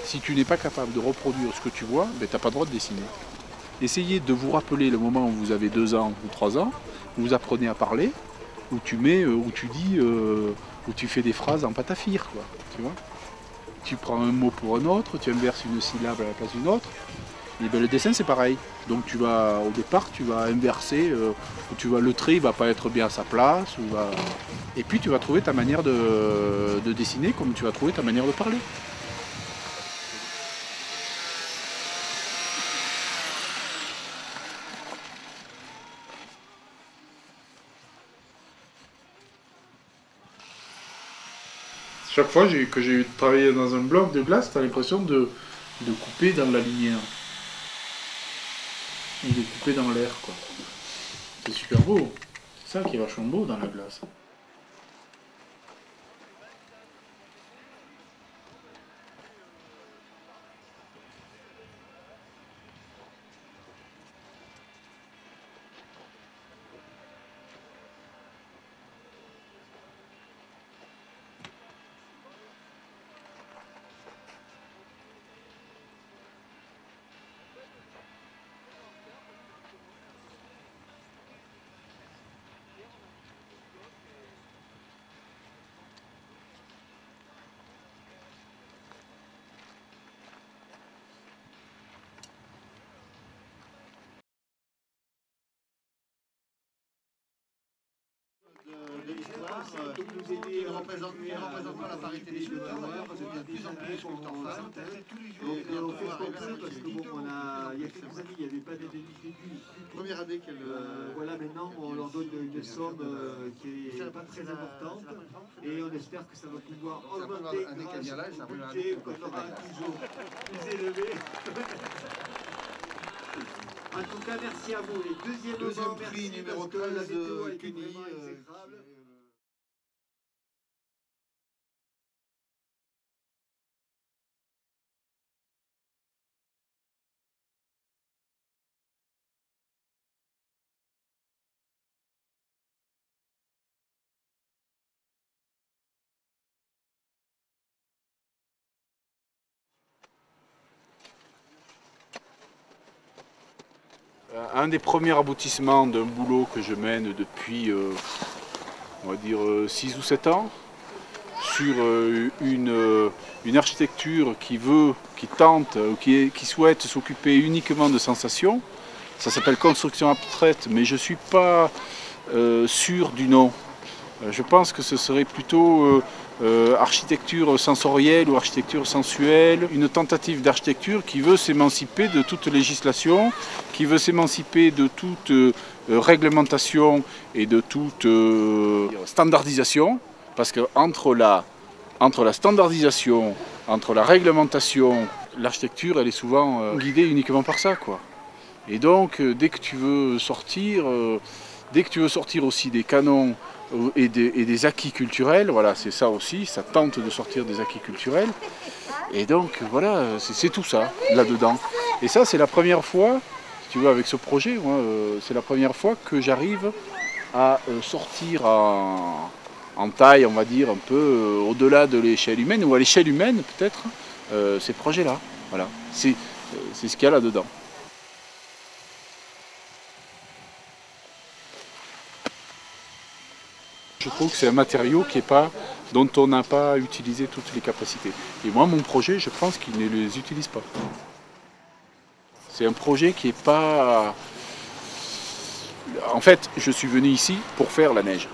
Si tu n'es pas capable de reproduire ce que tu vois, ben, tu n'as pas le droit de dessiner. Essayez de vous rappeler le moment où vous avez 2 ans ou 3 ans, où vous apprenez à parler, où tu mets, où tu dis, où tu fais des phrases en pâte à fier, quoi, tu vois. Tu prends un mot pour un autre, tu inverses une syllabe à la place d'une autre. Et ben, le dessin c'est pareil. Donc tu vas, au départ, tu vas inverser, le trait ne va pas être bien à sa place, et puis tu vas trouver ta manière de dessiner comme tu vas trouver ta manière de parler. Chaque fois que j'ai travaillé dans un bloc de glace, tu as l'impression de couper dans la lumière. Ou de couper dans l'air, quoi. C'est super beau. C'est ça qui est vachement beau dans la glace. De l'histoire, nous aider représentement la parité des sculpteurs, parce qu'il y a de plus en plus de sculpteurs femmes. Et on fait ce qu'on peut, parce que bon, il y a quelques années, il n'y avait pas de début. Première année qu'elle. Voilà, maintenant, on leur donne une somme qui n'est pas très importante, et on espère que ça va pouvoir augmenter grâce au budget qu'on aura toujours plus élevé. En tout cas, merci à vous. Les deuxième prix numéro 13, Cuny. Un des premiers aboutissements d'un boulot que je mène depuis, on va dire, 6 ou 7 ans, sur une architecture qui tente, qui souhaite s'occuper uniquement de sensations. Ça s'appelle construction abstraite, mais je ne suis pas sûr du nom. Je pense que ce serait plutôt architecture sensorielle ou architecture sensuelle, une tentative d'architecture qui veut s'émanciper de toute législation, qui veut s'émanciper de toute réglementation et de toute standardisation, parce que entre la standardisation, entre la réglementation, l'architecture elle est souvent guidée uniquement par ça, quoi. Et donc dès que tu veux sortir aussi des canons et des acquis culturels, voilà, c'est ça aussi, ça tente de sortir des acquis culturels. Et donc voilà, c'est tout ça là-dedans. Et ça c'est la première fois, si tu veux, avec ce projet, c'est la première fois que j'arrive à sortir en taille, on va dire, un peu au-delà de l'échelle humaine, ou à l'échelle humaine peut-être, ces projets-là. Voilà, c'est ce qu'il y a là-dedans. Je trouve que c'est un matériau dont on n'a pas utilisé toutes les capacités. Et moi, mon projet, je pense qu'il ne les utilise pas. C'est un projet qui n'est pas... En fait, je suis venu ici pour faire la neige.